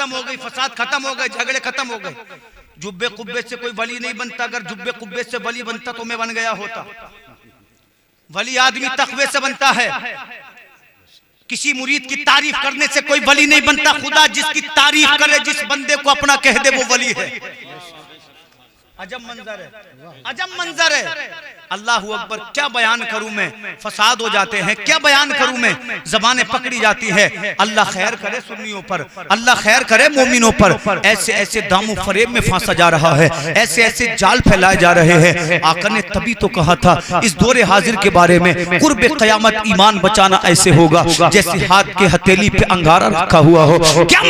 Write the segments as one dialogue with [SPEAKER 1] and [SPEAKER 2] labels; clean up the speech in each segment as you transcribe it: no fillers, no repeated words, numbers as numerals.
[SPEAKER 1] खत्म हो गई, फसाद खत्म हो गए, झगड़े खत्म हो गए। जुब्बे कुब्बे से कोई वली नहीं बनता, अगर जुब्बे कुब्बे से वली बनता तो मैं बन गया होता। वली आदमी तकवे से बनता है। किसी मुरीद की तारीफ करने से कोई वली नहीं बनता, खुदा जिसकी तारीफ करे, जिस बंदे को अपना कह दे वो वली है। अजब मंजर है, अजब मंजर है। अल्लाहू अकबर, क्या बयान करूं मैं, फसाद हो जाते हैं, क्या बयान करूं मैं, जबानें पकड़ी जाती है। अल्लाह खैर करे सुन्नियों पर, अल्लाह खैर करे मोमिनों पर। ऐसे ऐसे दामो फरेब में फांसा जा रहा है, ऐसे ऐसे जाल फैलाए जा रहे हैं। आका ने तभी तो कहा था इस दौरे हाजिर के बारे में, कुर्बे क़यामत ईमान बचाना ऐसे होगा जैसे हाथ के हथेली पे अंगारा रखा हुआ हो। क्या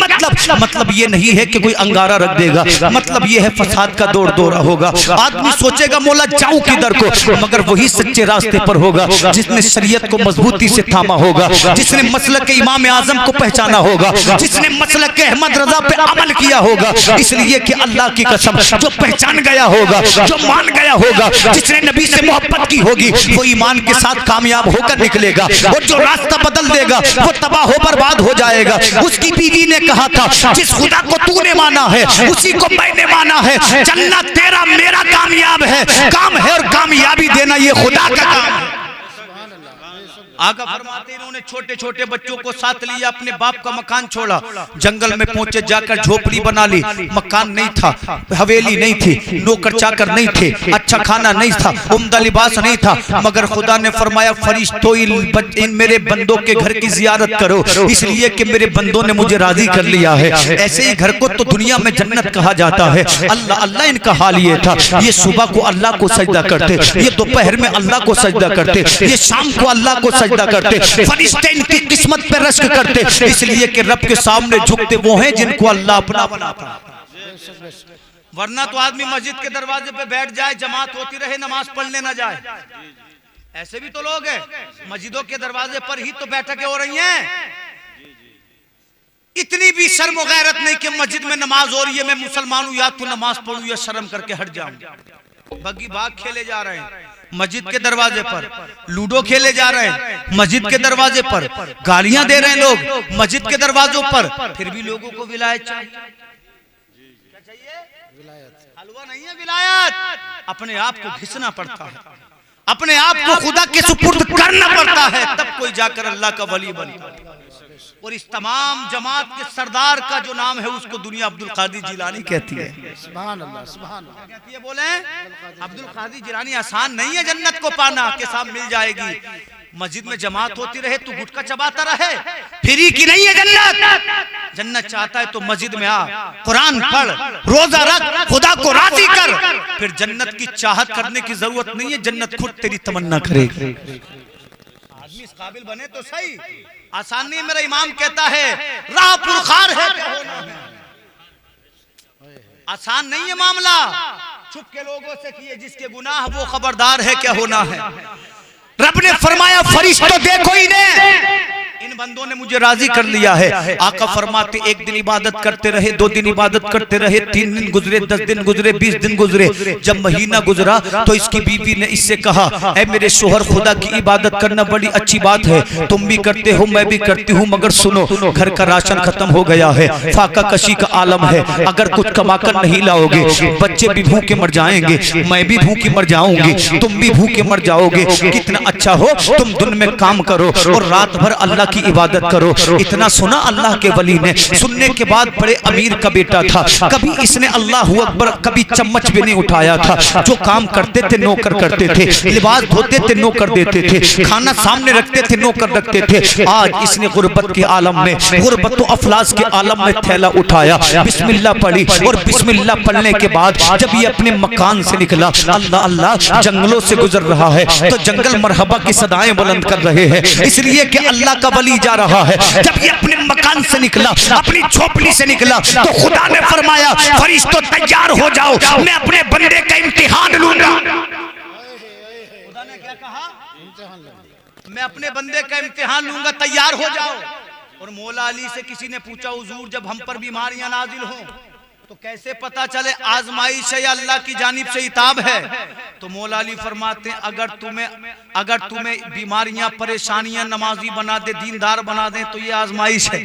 [SPEAKER 1] मतलब ये नहीं है कि कोई अंगारा रख देगा, मतलब ये है फसाद का दौर दौरा होगा। आदमी सोचेगा मौला जाऊं किधर को, मगर वही सच्चे रास्ते पर होगा जिसने शरीयत को मजबूती से थामा होगा, जिसने मसलक के इमाम आजम को पहचाना होगा, जिसने मसलक के अहमद रजा पे अमल किया होगा। इसलिए कि अल्लाह की कसम, जो पहचान गया होगा, जो मान गया होगा, जिसने नबी से मोहब्बत की होगी, वो ईमान के साथ कामयाब होकर निकलेगा। और जो रास्ता बदल देगा वो तबाह हो बर्बाद हो जाएगा। उसकी बीवी ने कहा था जिस खुदा को तूने माना है उसी को मैंने माना है। जन्नत तेरा मेरा कामयाब है, काम है और कामयाबी देना ये खुदा का काम है। आका फरमाते इन्होंने छोटे छोटे बच्चों को साथ लिया, अपने बाप का मकान छोड़ा, जंगल में पहुंचे, जाकर झोपड़ी बना ली। मकान नहीं था, हवेली नहीं थी, नौकर चाकर नहीं थे, अच्छा खाना नहीं था, उम्दा लिबास नहीं था, मगर खुदा ने फरमाया फरिश्तों इन मेरे बंदों के घर की जियारत करो, इसलिए कि मेरे बंदों ने मुझे राजी कर लिया है। ऐसे ही घर को तो दुनिया में जन्नत कहा जाता है। अल्लाह अल्लाह इनका हाल ये था, ये सुबह को अल्लाह को सजदा करते, ये दोपहर में अल्लाह को सजदा करते, ये शाम को अल्लाह को सजदा करते, फरिश्ते इनकी किस्मत पे रश्क करते, इसलिए कि रब के सामने झुकते वो हैं जिनको अल्लाह अपना बनाता। वरना तो आदमी मस्जिद के दरवाजे पे बैठ जाए, जमात होती रहे, नमाज पढ़ने ना जाए। ऐसे भी तो लोग हैं, मस्जिदों के दरवाजे पर ही तो बैठकें हो रही हैं। इतनी भी शर्म और गैरत नहीं कि मस्जिद में नमाज हो रही है, मैं मुसलमान हूं, या तो नमाज पढ़ूं या शर्म करके हट जाऊं। बग्गी बाग खेले जा रहे हैं मस्जिद के दरवाजे पर, लूडो खेले जा रहे हैं मस्जिद के दरवाजे पर, गालियां दे रहे हैं लोग मस्जिद के दरवाजों पर, फिर भी लोगों को विलायत चाहिए। क्या चाहिए? विलायत। हलवा नहीं है विलायत। अपने आप को घिसना पड़ता है, अपने आप को खुदा के सुपुर्द करना पड़ता है, तब कोई जाकर अल्लाह का वली बनता है। और इस तमाम जमात के सरदार का जो नाम है उसको दुनिया अब्दुल कादिर जिलानी कहती है। सुभान अल्लाह, सुभान अल्लाह कहती है। बोले अब्दुल कादिर जिलानी, आसान नहीं है जन्नत को पाना के साथ मिल जाएगी। मस्जिद में जमात होती रहे तो गुटखा चबाता रहे, फ्री की नहीं है जन्नत। जन्नत चाहता है तो मस्जिद में आ, कुरान पढ़, रोजा रख, खुदा को राजी कर, फिर जन्नत की चाहत करने की जरूरत नहीं है, जन्नत खुद तेरी तमन्ना करेगी। आदमी इस काबिल बने तो सही, आसान नहीं। मेरा इमाम कहता है राह पुरखार है क्या होना है, आसान नहीं है मामला। छुप के लोगों से किए जिसके गुनाह वो खबरदार है क्या होना है। रब ने फरमाया फरिश्तों देखो इन्हें, इन बंदों ने मुझे राजी कर लिया है। आका फरमाते एक दिन इबादत करते रहे, 2 दिन इबादत करते रहे, 3 दिन गुजरे, 10 दिन गुजरे, 20 दिन गुजरे। जब महीना गुजरा तो इसकी बीवी ने इससे कहा ऐ मेरे शोहर, खुदा की इबादत करना बड़ी अच्छी बात है, तुम भी करते हो मैं भी करती हूँ, मगर सुनो घर का राशन खत्म हो गया है, फाका कशी का आलम है, अगर कुछ कमाकर नहीं लाओगे बच्चे भी भूखे मर जाएंगे, मैं भी भूखी मर जाऊंगी, तुम भी भूखे मर जाओगे। कितना अच्छा हो तुम दिन में काम करो और रात भर अल्लाह की इबादत करो। इतना सुना अल्लाह के वली ने। सुनने के बाद बड़े अमीर का बेटा था, कभी इसने अल्लाह अकबर कभी चम्मच भी नहीं उठाया था। जो काम करते थे नौकर करते थे, लिबास धोते थे नौकर देते थे, खाना सामने रखते थे नौकर रखते थे। आज इसने गुर्बत के आलम में, गुर्बत व अफलास के आलम में थैला उठाया, बिस्मिल्लाह पढ़ी और बिस्मिल्लाह पढ़ने के बाद जब ये अपने मकान से निकला, अल्लाह अल्लाह जंगलों से गुजर रहा है तो जंगल मरहबा की सदाएं बुलंद कर रहे हैं, इसलिए कि अल्लाह का वली जा रहा है। जब ये अपने मकान से निकला, अपनी झोपड़ी से निकला, तो खुदा ने फरमाया फरिश्तों तैयार हो जाओ, मैं अपने बंदे का इम्तिहान लूंगा। खुदा ने क्या कहा? मैं अपने बंदे का इम्तिहान लूंगा, तैयार हो जाओ। और मौला अली से किसी ने पूछा हुजूर जब हम पर बीमारियां नाजिल हों तो कैसे पता चले आजमाइश है या अल्लाह की जानिब से इताब है? तो मौला अली फरमाते हैं अगर तुम्हें बीमारियां परेशानियां नमाजी बना दे, दीनदार बना दे तो ये आजमाइश है।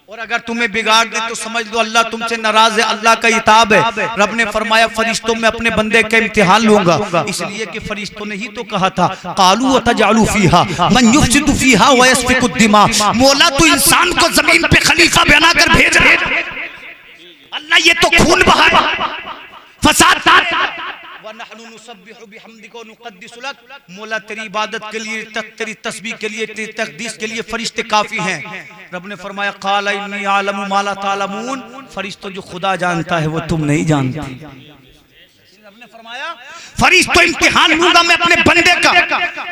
[SPEAKER 1] और अगर तुम्हें बिगाड़ दे तो समझ लो अल्लाह तुमसे नाराज है, अल्लाह का इताब है। रब ने फरमाया फरिश्तों में अपने बंदे का इम्तिहान लूंगा, इसलिए कि फरिश्तों ने ही तो कहा था कालू अतजालू फीहा मन युफ्सिदु फीहा व यस्फिकु दिमा। मौला तू इंसान को जमीन पे खलीफा बनाकर भेज रहे, अल्लाह ये तो खून बहा फसाद। मौला तेरी इबादत के लिए, तेरी तस्बीह के लिए, तेरी तकदीस के लिए फरिश्ते काफी हैं। रब ने फरमाया काला इन्नी आलमु मा ला तालमून, फरिश्तों जो खुदा जानता है वो तुम नहीं जानते। रब ने फरमाया फरिश्तों इम्तिहान लूंगा मैं अपने बंदे का।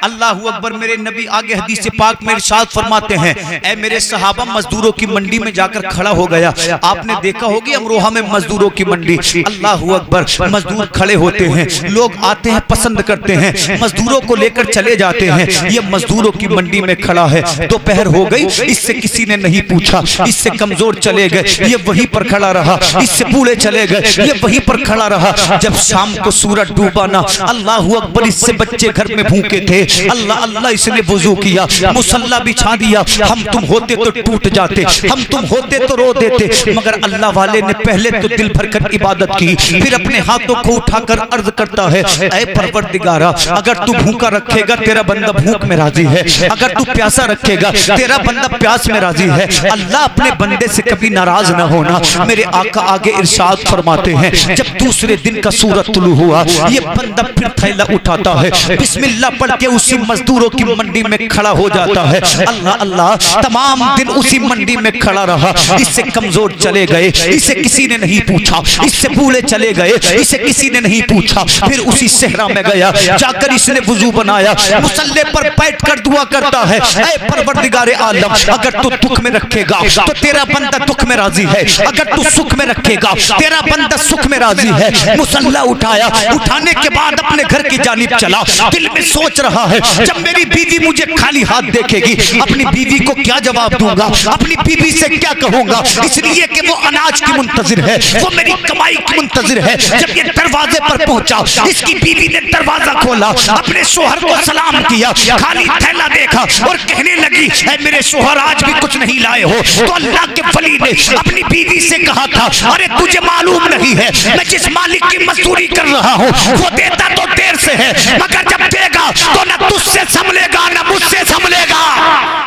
[SPEAKER 1] अल्लाहू अकबर। मेरे नबी आगे हदीस पाक में इरशाद फरमाते हैं, ऐ मेरे सहाबा मजदूरों की मंडी में जाकर खड़ा हो गया। आपने देखा होगी अमरोहा में मजदूरों की मंडी, अल्लाहू अकबर। मजदूर खड़े होते हैं, लोग आते हैं, पसंद करते हैं, मजदूरों को लेकर चले जाते हैं। ये मजदूरों की मंडी में खड़ा है, दोपहर हो गई, इससे किसी ने नहीं पूछा, इससे कमजोर चले गए, ये वहीं पर खड़ा रहा, इससे बूढ़े चले गए, ये वहीं पर खड़ा रहा। जब शाम को सूरज डूबा ना, अल्लाहू अकबर, इससे बच्चे घर में भूखे थे, अल्लाह अल्लाह इसने वुजू किया, मुसल्ला बिछा दिया। हम तुम होते तो टूट जाते, हम तुम होते तो रो देते, मगर अल्लाह वाले ने पहले तो दिल भर कर इबादत की, फिर अपने हाथों को उठाकर अर्ज करता है, ऐ परवरदिगारा, अगर तू भूखा रखेगा तेरा बंदा भूख में राजी है, अगर तू प्यासा रखेगा तेरा बंदा प्यास में राजी है। अल्लाह अपने बंदे से कभी नाराज न होना। मेरे आका आगे इरशाद फरमाते हैं, जब दूसरे दिन का सूरज तुलू हुआ, ये बंदा फिर थैला उठाता है, बिस्मिल्लाह पढ़ के उसी मजदूरों की मंडी में खड़ा हो जाता है। अल्लाह अल्लाह, तमाम दिन उसी मंडी में खड़ा रहा। इससे कमजोर चले गए, इसे किसी ने नहीं पूछा, इससे बूढ़े चले गए, इसे किसी ने नहीं पूछा। फिर उसी सहरा में गया, जाकर इसने वुजू बनाया, मुसल्ले पर बैठकर दुआ करता है, ऐ परवरदिगारे आलम, अगर तू दुख में रखेगा तो तेरा बंदा दुख में राजी है, अगर तू सुख में रखेगा तेरा बंदा सुख में राजी है। मुसल्ला उठाया, उठाने के बाद अपने घर की जानिब चला, दिल में सोच रहा है, जब मेरी बीवी मुझे खाली हाथ देखेगी, अपनी बीवी को क्या जवाब दूंगा, अपनी बीवी से क्या कहूंगा, इसलिए कि वो अनाज की मुंतजिर है, वो मेरी कमाई की मुंतजिर है। जब ये दरवाजे पर पहुंचा, इसकी बीवी ने दरवाजा खोला, अपने शोहर को सलाम किया, खाली थैला देखा और कहने लगी, ऐ मेरे शोहर आज भी कुछ नहीं लाए हो। तो अल्लाह के वली ने अपनी बीवी से कहा था, अरे तुझे मालूम नहीं है मैं जिस मालिक की मजदूरी कर रहा हूँ वो देता तो देर से है, मगर जब देगा तो न तुझसे संभलेगा न मुझसे संभलेगा।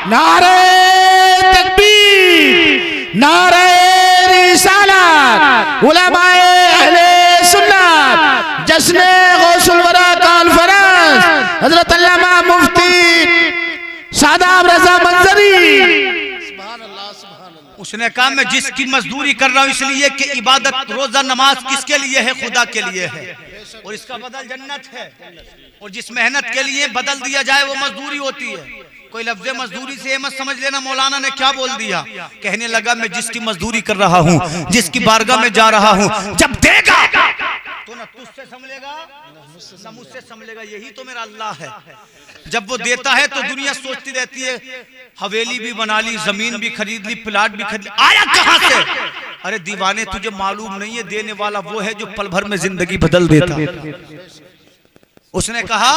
[SPEAKER 2] नारे तकबीर, नारे रिसालत, उलमाए अहले सुन्नत, जश्न गौसुल वरा कॉन्फ्रेंस, हजरत अल्लामा मुफ्ती सादाब रजा मंजरी।
[SPEAKER 1] उसने कहा मैं जिसकी मजदूरी कर रहा हूँ इसलिए कि इबादत रोजा नमाज किसके लिए है, खुदा के लिए है, और इसका बदल जन्नत है। और जिस मेहनत के लिए बदल दिया जाए वो मजदूरी होती है। कोई लफ्ज़ मजदूरी से मत समझ लेना मौलाना ने क्या बोल दिया। कहने लगा मैं जिसकी मजदूरी कर रहा हूँ, जिसकी बारगाह में जा रहा हूँ, जब देगा तो न तुझसे संभलेगा न मुझसे संभलेगा। यही तो मेरा अल्लाह है। जब वो देता है तो दुनिया सोचती रहती है हवेली भी बना ली, जमीन भी खरीद ली, प्लाट भी खरीद ली, आया कहां से? अरे दीवाने तुझे मालूम नहीं है, देने वाला वो है जो पल भर में जिंदगी बदल देता। उसने कहा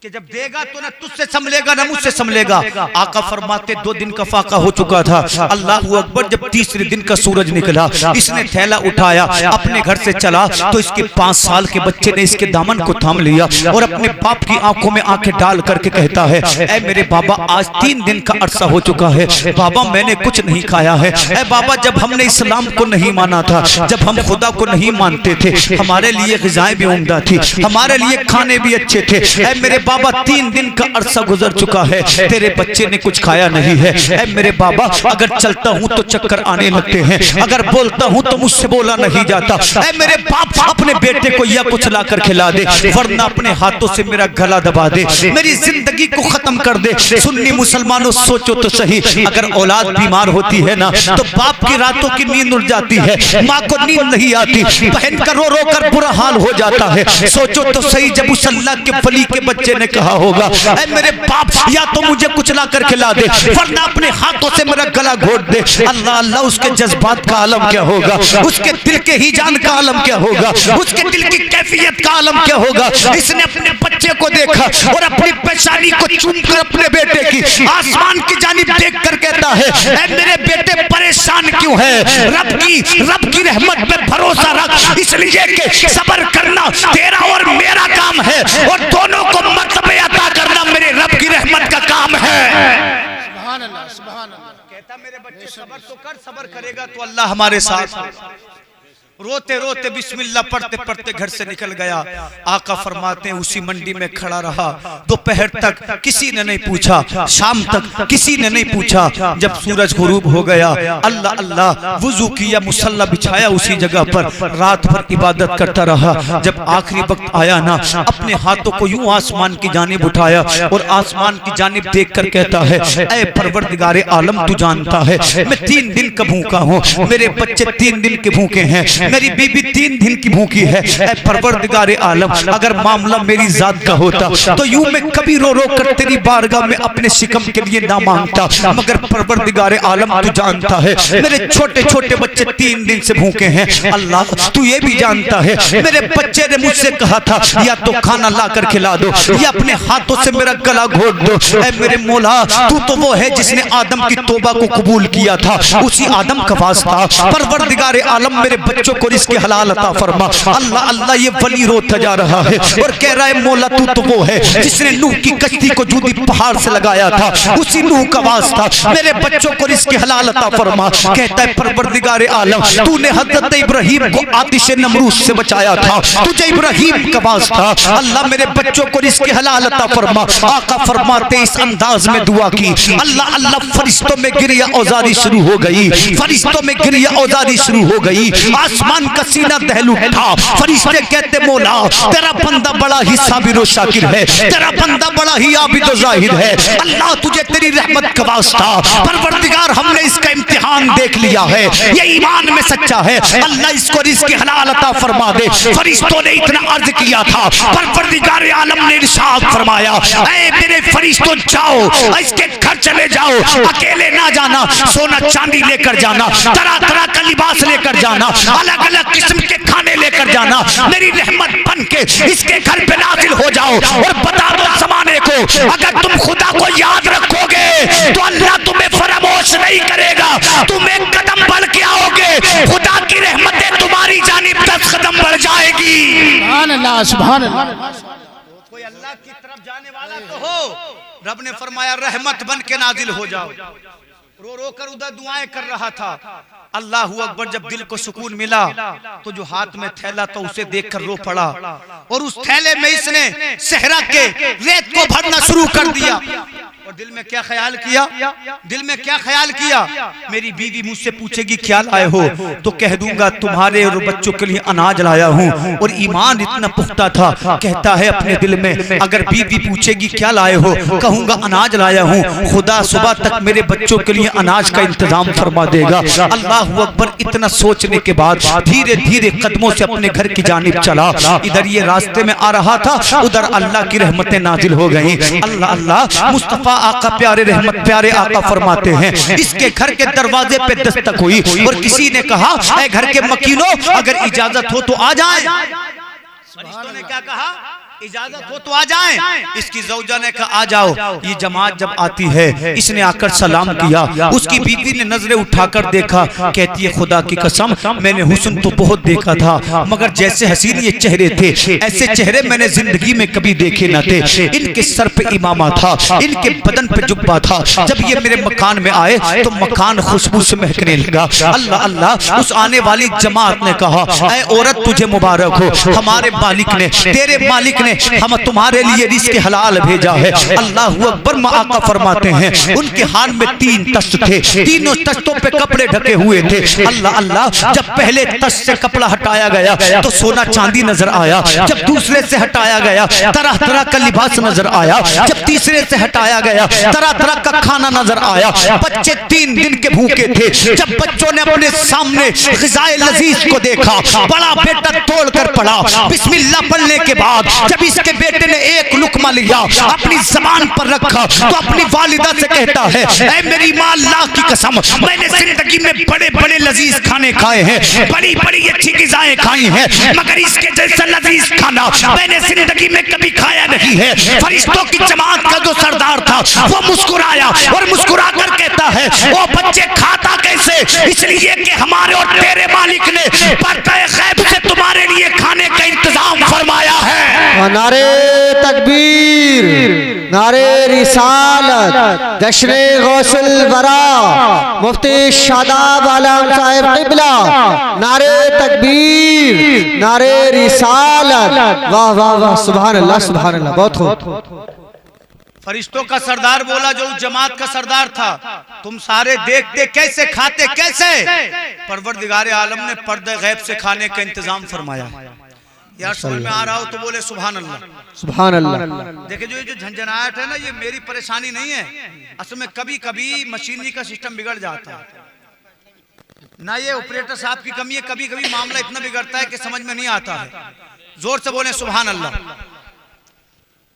[SPEAKER 1] कि जब देगा तो न तुझसे संभलेगा न मुझसे संभलेगा। आका फरमाते 2 दिन का फाका हो चुका था। अल्लाहू अकबर। जब तीसरे दिन का सूरज निकला, इसने थैला उठाया, अपने घर से चला तो इसके 5 साल के बच्चे ने इसके दामन को थाम लिया और अपने बाप की आंखों में आंखें डाल करके कहता है, ऐ मेरे बाबा आज 3 दिन का अरसा हो चुका है, बाबा मैंने कुछ नहीं खाया है। ऐ बाबा जब हमने इस्लाम को नहीं माना था, जब हम खुदा को नहीं मानते थे, हमारे लिए ग़िज़ाएं भी उम्दा थी, हमारे लिए खाने भी अच्छे थे। ऐ मेरे बाबा 3 दिन का अरसा गुजर चुका है, तेरे बच्चे ने कुछ खाया नहीं है। ऐ मेरे बाबा अगर चलता हूँ तो चक्कर आने लगते हैं, अगर बोलता हूँ तो मुझसे बोला नहीं जाता। ऐ मेरे बाप अपने बेटे को या कुछ लाकर खिला दे, वरना अपने हाथों से मेरा गला दबा दे, मेरी जिंदगी को खत्म कर दे। सुन्नी मुसलमानों सोचो तो सही, अगर औलाद बीमार होती है ना तो बाप की रातों की नींद उड़ जाती है, माँ को नींद नहीं आती, बहन का रो रो कर बुरा हाल हो जाता है। सोचो तो सही जब उस अल्लाह के वली के बच्चे ने कहा होगा, ऐ मेरे बाप या तो मुझे कुचला कर खिला दे वरना अपने हाथों से मेरा गला घोट दे। अल्लाह अल्लाह, उसके जज्बात का आलम क्या होगा, उसके दिल के हिजान का आलम क्या होगा, उसके दिल की कैफियत का आलम क्या होगा। इसने अपने बच्चे को देखा और अपनी पेशानी को चूम कर अपने बेटे की आसमान की जानिब देख कर कहता है, ऐ मेरे बेटे परेशान क्यों है, रब की रहमत पे भरोसा रख, इसलिए कि सब्र करना तेरा और मेरा काम है और दोनों को मर्तबे अता करना मेरे रब की रहमत का काम है।
[SPEAKER 2] सुभान अल्लाह, सुभान अल्लाह।
[SPEAKER 1] कहता मेरे बच्चे सब्र तो कर, सब्र करेगा तो अल्लाह हमारे साथ है। रोते रोते बिस्मिल्लाह पढ़ते पढ़ते घर से निकल गया। आका फरमाते हैं उसी मंडी में खड़ा रहा दोपहर तक, किसी ने नहीं पूछा, शाम तक किसी ने नहीं पूछा। जब सूरज गुरूब हो गया, अल्लाह अल्लाह वुजू किया, मुसल्ला बिछाया उसी जगह पर, रात भर इबादत करता रहा। जब आखिरी वक्त आया ना, अपने हाथों को यूं आसमान की जानिब उठाया और आसमान की जानिब देख कर कहता है, ऐ परवरदिगारे आलम तू जानता है मैं 3 दिन का भूखा हूँ, मेरे बच्चे 3 दिन के भूखे हैं, मेरी बीबी 3 दिन की भूखी है। ऐ परवरदिगारे आलम, अगर मामला मेरी जात का होता तो यूं मैं कभी रो रो कर तेरी बारगाह में अपने शिकम के लिए ना मांगता, मगर परवरदिगारे आलम तू जानता है मेरे छोटे छोटे बच्चे 3 दिन से भूखे हैं। अल्लाह तू ये भी जानता है मेरे बच्चे ने मुझसे कहा था या तो खाना ला कर खिला दो या अपने हाथों से मेरा गला घोट दो। ऐ मेरे मौला, तू तो वो है जिसने आदम की तौबा को कबूल किया था, उसी आदम का वास्ता परवरदिगारे आलम मेरे बच्चों को रिज़्क़ हलाल अता फरमा। अल्लाह अल्लाह, ये वली रोता जा रहा है और कह रहा है मौला तू तो वो है जिसने नूह की कश्ती को जूदी पहाड़ से लगाया था, उसी नूह का वास्ता मेरे बच्चों को रिज़्क़ हलाल अता फरमा। कहता है परवरदिगारे आलम, तूने हज़रत इब्राहीम को आतिश नमरूद से बचाया था, तुझे इब्राहीम का वास्ता अल्लाह मेरे बच्चों को रिज़्क़ हलाल अता फरमा। आका फरमाते इस अंदाज में दुआ की, अल्लाह अल्लाह फरिश्तों में गिरिया औजारी शुरू हो गई, फरिश्तों में गिरिया औजारी शुरू हो गई, आसमान का सीना दहल उठा। फरिश्ते कहते मौला तेरा बंदा बड़ा ही साबिर और शाकिर है, तेरा बंदा बड़ा ही आबिद और जाहिद है, अल्लाह तुझे तेरी रहमत का वास्ता परवरदिगार हमने इसका इम्तिहान देख लिया है, ये ईमान में सच्चा है, अल्लाह इसको रिज़्क़ हलाल अता फरमा दे। फरिश्तों ने इतना अर्ज किया था, परवरदिगार आलम ने इरशाद फरमाया, ऐ मेरे फरिश्तों जाओ इसके घर चले जाओ, अकेले ना जाना, सोना चांदी लेकर जाना, तरह तरह का लिबास लेकर जाना, अलग अलग किस्म के खाने लेकर जाना, मेरी रहमत बन के इसके घर पे नाजिल हो जाओ और बता दो ज़माने को, अगर तुम खुदा को याद रखोगे तो अल्लाह तुम्हें फरामोश नहीं करेगा, तुम एक कदम बढ़ के आओगे, खुदा की रहमतें तुम्हारी जानिब 10 कदम बढ़ जाएगी।
[SPEAKER 2] सुभान अल्लाह, सुभान अल्लाह।
[SPEAKER 1] कोई अल्लाह की तरफ जाने वाला तो हो। रब ने फरमाया रहमत बन के नाजिल हो जाओ। रो रो कर उधर दुआएं कर रहा था। अल्लाहू अकबर, जब दिल को सुकून मिला तो जो हाथ में थैला था उसे देखकर रो पड़ा और उस थैले में इसने सहरा के रेत को भरना शुरू कर दिया। और दिल में क्या ख्याल किया, दिल में क्या ख्याल किया, मेरी बीवी मुझसे पूछेगी क्या लाए हो तो कह दूंगा तुम्हारे और बच्चों के लिए अनाज लाया हूँ। और ईमान इतना पुख्ता था, कहता है अपने दिल में अगर बीवी पूछेगी क्या लाए हो कहूंगा अनाज लाया हूँ, खुदा सुबह तक मेरे बच्चों के लिए अनाज का इंतजाम फरमा देगा। अल्लाहू अकबर, इतना सोचने के बाद धीरे धीरे कदमों से अपने घर की जानिब चला। इधर ये रास्ते में आ रहा था, उधर अल्लाह की रहमतें नाजिल हो गई। अल्लाह अल्लाह, मुस्तफा आका प्यारे रहमत प्यारे आका फरमाते हैं इसके घर के दरवाजे पे दस्तक हुई और किसी ने कहा ऐ घर के मकीनों अगर इजाजत हो तो आ जाए। फरिश्तों ने क्या कहा, इजाजत हो तो आ जाएं। इसकी ज़ौजा ने कहा आ जाओ। ये जमात जब आती है, इसने आकर सलाम किया, उसकी बीवी ने नजरें उठाकर देखा, कहती है खुदा की कसम मैंने हुस्न तो बहुत देखा था मगर जैसे हसीन ये चेहरे थे ऐसे चेहरे मैंने जिंदगी में कभी देखे न थे। इनके सर पे इमामा था, इनके बदन पे जुब्बा था, जब ये मेरे मकान में आए तो मकान खुशबू से महकने लगा। अल्लाह अल्लाह, उस आने वाली जमात ने कहा ऐ औरत तुझे मुबारक हो, हमारे मालिक ने तेरे मालिक ने हम तुम्हारे लिए रिज़्क़ हलाल भेजा है। अल्लाहू अकबर, आका फरमाते हैं उनके हाथ में 3 तश्त थे, तीनों तश्तों पे कपड़े ढके हुए थे। अल्लाह अल्लाह, जब पहले तश्त से कपड़ा हटाया गया तो सोना चांदी नजर आया, जब दूसरे से हटाया गया तरह तरह का लिबास नजर आया, जब तीसरे से हटाया गया तरह तरह का खाना नजर आया। बच्चे 3 दिन के भूखे थे, जब बच्चों ने अपने सामने ग़िज़ाए लज़ीज़ को देखा, बड़ा बेटा तोड़ कर पड़ा, बिस्मिल्लाह पढ़ने के बाद जब जब इसके बेटे ने एक लुकमा लिया, अपनी जबान पर रखा, तो अपनी वालिदा से कहता है, ऐ मेरी माँ, अल्लाह की कसम, मैंने जिंदगी में बड़े बड़े लजीज खाने खाए हैं, बड़ी बड़ी अच्छी ग़िज़ाएं खाई हैं, मगर इसके जैसा लजीज खाना मैंने जिंदगी में कभी खाया नहीं है। फरिश्तों की जमात का जो सरदार था वो मुस्कुराया और मुस्कुरा कर कहता है, ओ बच्चे, खाता कैसे? इसलिए कि हमारे और तेरे मालिक ने पर्दे गैब से तुम्हारे लिए खाने का इंतजाम फरमाया है।
[SPEAKER 3] नारे तकबीर, नारे रिसालत, जश्ने गौसल वरा, मुफ्ती शादाब आलम साहिब क़िबला, नारे तकबीर, नारे रिसालत। वाह वाह वाह, सुभान अल्लाह, सुभान अल्लाह, बहुत खूब।
[SPEAKER 1] फरिश्तों का सरदार बोला जो उस जमात का सरदार था, तुम सारे देखते कैसे, खाते कैसे? परवरदिगारे आलम ने पर्दे गैब से खाने का इंतजाम फरमाया। यार समझ में आ रहा हो तो बोले सुभान अल्लाह,
[SPEAKER 3] सुभान अल्लाह।
[SPEAKER 1] देखिए जो झंझनाहट है ना, ये मेरी परेशानी नहीं है, असल में कभी कभी मशीनरी का सिस्टम बिगड़ जाता है ना, ये ऑपरेटर साहब की कमी है, कभी कभी मामला इतना बिगड़ता है कि समझ में नहीं आता है। जोर से बोले सुभान अल्लाह।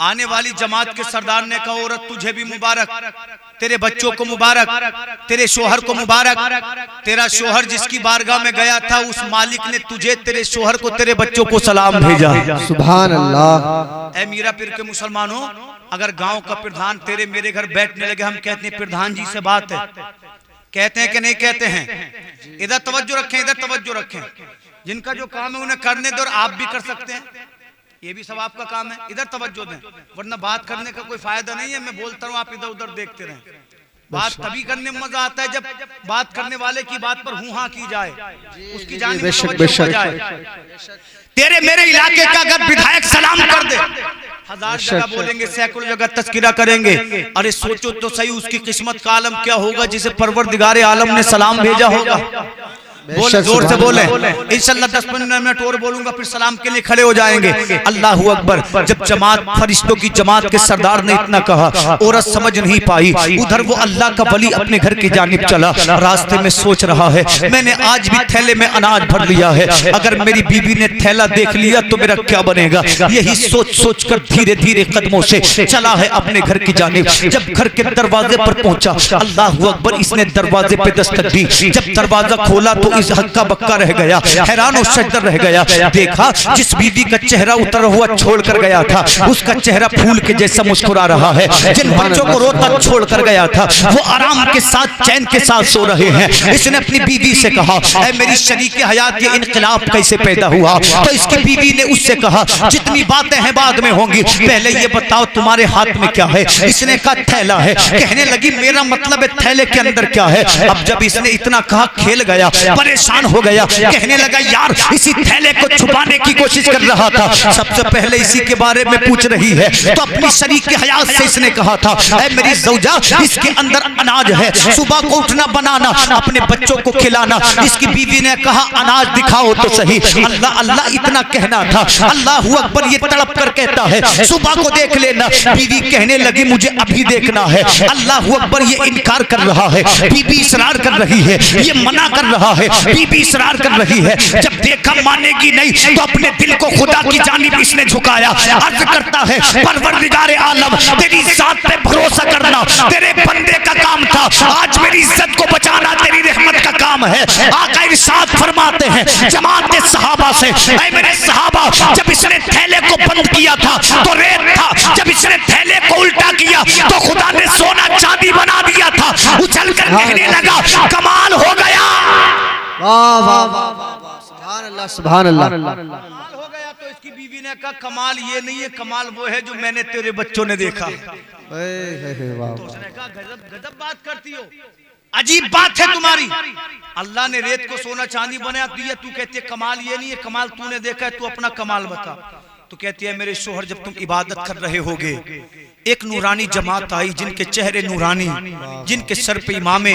[SPEAKER 1] आने वाली जमात के सरदार ने कहा, औरत तुझे भी मुबारक, तेरे बच्चों को मुबारक, तेरे शोहर को मुबारक, तेरा शोहर जिसकी बारगाह में गया था उस मालिक ने तुझे, तेरे शोहर को, तेरे बच्चों को सलाम भेजा।
[SPEAKER 3] सुभान अल्लाह।
[SPEAKER 1] ऐ मीरा पीर के मुसलमानों, अगर गांव का प्रधान तेरे मेरे घर बैठने लगे, हम कहते हैं प्रधान जी से बात है, कहते हैं कि नहीं कहते हैं? इधर तवज्जो रखें, इधर तवज्जो रखें। जिनका जो काम है उन्हें करने दो, और आप भी कर सकते हैं, ये भी सब आपका काम है। इधर तवज्जो दें, वरना बात करने का कोई फायदा नहीं है। मैं बोलता हूँ, आप इधर उधर देखते रहें। बात तभी करने में मजा आता है जब बात करने वाले की बात पर हूं हां की जाए, उसकी जानिब तवज्जो हो जाए। तेरे मेरे इलाके का अगर विधायक सलाम कर दे, 1000 जगह बोलेंगे, सैकड़ों जगह तस्किरा करेंगे, अरे सोचो तो सही उसकी किस्मत का आलम क्या होगा जिसे परवरदिगारे आलम ने सलाम भेजा होगा। बोल, जोर से बोले। इंशाअल्लाह 10-15 मिनट और बोलूंगा, फिर सलाम के लिए खड़े हो जाएंगे। अल्लाह हू अकबर। जब जमात, फरिश्तों की जमात के सरदार ने इतना कहा, औरत समझ नहीं पाई। उधर वो अल्लाह का वली अपने घर की जानिब चला, रास्ते में सोच रहा है, मैंने आज भी थैले में अनाज भर लिया है, अगर मेरी बीबी ने थैला देख लिया तो मेरा क्या बनेगा। यही सोच सोच कर धीरे धीरे कदमों से चला है अपने घर की जानिब। जब घर के दरवाजे पर पहुंचा, अल्लाह हू अकबर, इसने दरवाजे पे दस्तक दी। जब दरवाजा खोला तो इस हक्का बक्का रह गया, हैरान और सजदर रह गया। देखा जिस बीवी का चेहरा उतरा हुआ छोड़ कर गया था, उसका चेहरा फूल के जैसा मुस्कुरा रहा है। जिन बच्चों को रोता छोड़ कर गया था, वो आराम के साथ, चैन के साथ सो रहे हैं। इसने अपनी बीवी से कहा, ऐ मेरी शरीक हयात, ये इनकलाब कैसे पैदा हुआ? तो इसकी बीवी ने उससे कहा, जितनी बातें हैं बाद में होंगी, पहले ये बताओ तुम्हारे हाथ में क्या है? इसने कहा थैला है। कहने लगी, मेरा मतलब है थैले के अंदर क्या है? अब जब इसने इतना कहा, खेल गया, परेशान हो गया। कहने लगा, यार इसी थैले को छुपाने की कोशिश कर रहा था, सबसे पहले इसी के बारे में पूछ रही है। तो अपनी शरीक हयात से इसने कहा था, ऐ मेरी ज़ौजा, इसके अंदर अनाज है, सुबह को उठना, बनाना, अपने बच्चों को खिलाना। इसकी बीवी ने कहा, अनाज दिखाओ तो सही। अल्लाह अल्लाह इतना कहना था। अल्लाह अकबर, ये तड़प कर कहता है, सुबह को देख लेना। बीवी कहने लगी, मुझे अभी देखना है। अल्लाह अकबर, ये इनकार कर रहा है, बीबी इसरार कर रही है, ये मना कर रहा है, बीबी इसरार कर रही है। जब देखा मानेगी नहीं तो अपने दिल को खुदा की जानिब इसने झुकाया। अर्ज करता है, परवरदिगारे आलम, तेरी जात पे भरोसा करना तेरे बंदे का काम था, आज मेरी इज्जत को बचाना तेरी रहमत का काम है। आका इरशाद फरमाते हैं जमात के सहाबा से, ऐ मेरे सहाबा, जब इसने थैले को बंद किया था तो रेत था, जब इसने थैले को उल्टा किया तो खुदा ने सोना चांदी बना दिया था। उछल कर कहने लगा, कमाल हो गया।
[SPEAKER 3] वाह वाह वाह, सुभान अल्लाह, सुभान अल्लाह।
[SPEAKER 1] कमाल हो गया। तो इसकी बीवी ने कहा, कमाल ये नहीं है, कमाल वो है जो मैंने तेरे बच्चों ने देखा। तो उसने कहा, गजब गजब बात करती हो, अजीब बात है तुम्हारी। अल्लाह ने रेत को सोना चांदी बना दिया, तू कहती है कमाल ये नहीं है, कमाल तूने देखा है, तू अपना कमाल बता। तो कहती है, मेरे शोहर, जब तुम इबादत कर रहे होगे, एक नूरानी जमात आई, जिनके चेहरे नूरानी, जिनके सर पे इमामे,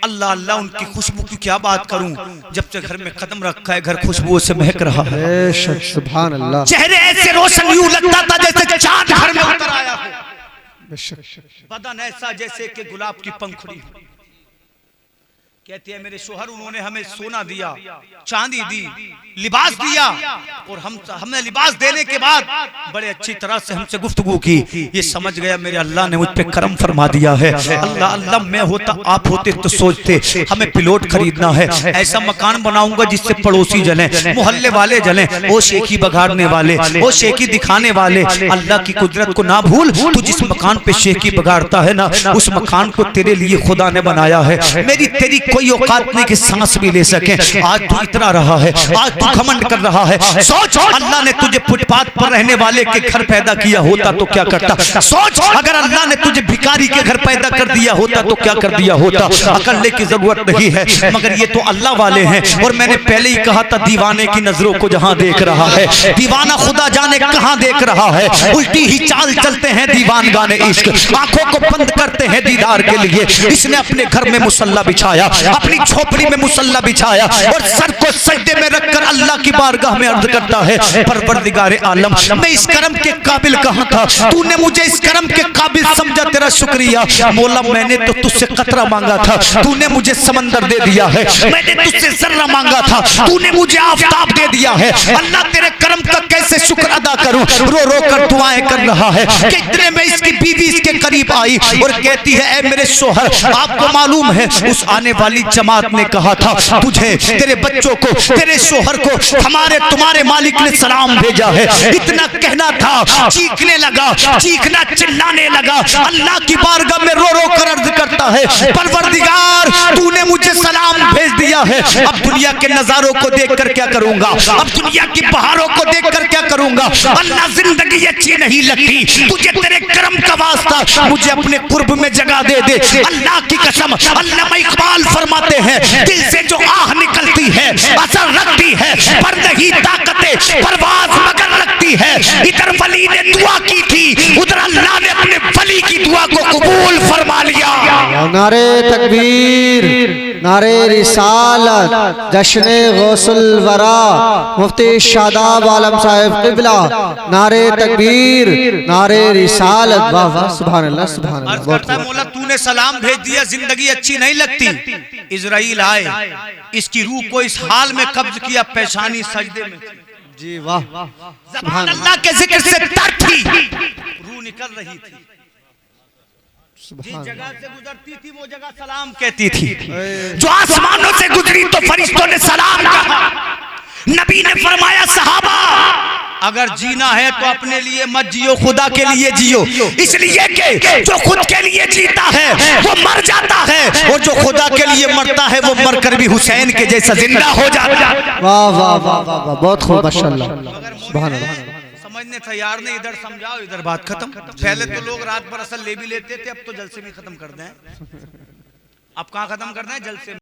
[SPEAKER 1] अल्लाह अल्लाह, उनकी खुशबू की क्या बात करूं। जब से घर में कदम रखा है, घर खुशबू से महक रहा है।
[SPEAKER 3] सुभान अल्लाह।
[SPEAKER 1] चेहरे ऐसे रोशन, यूं लगता था जैसे चांद घर में उतर आया हो। बदन ऐसा जैसे कि गुलाब की पंखुड़ी। कहती है मेरे शोहर उन्होंने हमें सोना दिया, चांदी दी, लिबास दिया, और हमने लिबास देने के बाद बड़े अच्छी तरह से हमसे गुफ्तगू की। ये समझ गया मेरे अल्लाह ने मुझ पे करम फरमा दिया है। अल्लाह अल्लाह मैं होता आप होते तो सोचते हमें प्लॉट खरीदना है, ऐसा मकान बनाऊंगा जिससे पड़ोसी जले, मोहल्ले वाले जले, वो शेखी बगाड़ने वाले, वो शेखी दिखाने वाले। अल्लाह की कुदरत को ना भूल, तू जिस मकान पे शेखी बगाड़ता है ना, उस मकान को तेरे लिए खुदा ने बनाया है। मेरी तेरी कोई औकात नहीं कि सांस भी ले सके। आज तू इतना रहा है, आज तू घमंड कर रहा है। सोच अल्लाह ने तुझे फुटपाथ पर रहने वाले के घर पैदा किया होता तो क्या करता। सोच अगर अल्लाह ने तुझे भिखारी के घर पैदा कर दिया होता तो क्या कर दिया होता। अकल की जरूरत नहीं है, मगर ये तो अल्लाह वाले हैं। और मैंने पहले ही कहा था दीवाने की नजरों को जहां देख रहा है, दीवाना खुदा जाने कहां देख रहा है। उल्टी ही चाल चलते हैं दीवान गाने इश्क, आंखों को बंद करते हैं दीदार के लिए। इसने अपने घर में मुसल्ला बिछाया, अपनी झोपड़ी में मुसल्ला बिछाया, और सर को सजदे में रखकर अल्लाह की बारगाह में अर्ज करता है परवरदिगार आलम मैं इस करम के काबिल कहां था, तूने मुझे इस करम के काबिल समझा, तेरा शुक्रिया। मौला मैंने तो तुझसे कतरा मांगा था, तूने मुझे समंदर दे दिया है। मैंने तुझसे जर्रा मांगा था, तूने मुझे आफताब दे दिया है। अल्लाह तेरे करम का कैसे शुक्र अदा करूं। रो रो कर दुआएं कर रहा है कि इतने में इसकी बीवी इसके करीब आई और कहती है ऐ मेरे शोहर, आपको मालूम है उस आने वाली जमात ने कहा था तुझे, तेरे बच्चों को, तेरे शोहर को तुम्हारे मालिक ने सलाम भेजा है। इतना कहना था, चीखने लगा, चीखना चिल्लाने लगा, अल्लाह की बारगाह में रो रो कर अर्ज करता है परवरदिगार तूने मुझे सलाम भेज दिया है। अब दुनिया के नजारों को देखकर क्या करूंगा, अब दुनिया की बहारों को देखकर क्या करूंगा। अल्लाह जिंदगी अच्छी नहीं लगती, तुझे तेरे करम का वास्ता मुझे अपने कुर्ब में जगह दे दे। अल्लाह की कसम, अल्लामा इकबाल फरमाते हैं दिल से जो आह निकलती है असर रखती है, पर नहीं ताकते परवाज मगर रखती है। इधर वली ने दुआ की थी, उधर अल्लाह ने अपने वली की दुआ को कबूल फरमा लिया।
[SPEAKER 3] नारे तकबीर, नारे रिसालत, जश्न गौसुल वरा, मुफ्ती शादाब आलम साहिब किबला, नारे तकबीर, नारे रिसालत। वाह वाह, सुभान अल्लाह, सुभान अल्लाह।
[SPEAKER 1] करता है मौला तूने सलाम भेज दिया, जिंदगी अच्छी नहीं लगती। इजराइल आए, इसकी रूह को इस हाल में कब्ज किया, पेशानी सजदे में।
[SPEAKER 3] जी वाह,
[SPEAKER 1] ज़बान अल्लाह के जिक्र से तर थी, रूह निकल रही थी। जिस जगह से गुजरती थी वो जगह सलाम कहती थी। जो आसमानों से गुजरी तो फरिश्तों ने सलाम कहा। नबी ने फरमाया सहाबा अगर जीना है तो अपने लिए मत जियो, खुदा के लिए जियो। इसलिए कि जो खुद के लिए जीता है वो मर जाता है, और जो खुदा के लिए मरता है वो मरकर भी हुसैन के जैसा जिंदा हो जाता है।
[SPEAKER 3] वाह वाह वाह वाह, बहुत खूब, माशाअल्लाह, सुभान अल्लाह।
[SPEAKER 1] समझने तैयार नहीं, इधर समझाओ इधर बात खत्म। पहले तो लोग रात भर असल ले भी लेते थे, अब तो जलसे में खत्म कर दें। अब कहाँ खत्म करना है, जलसे में।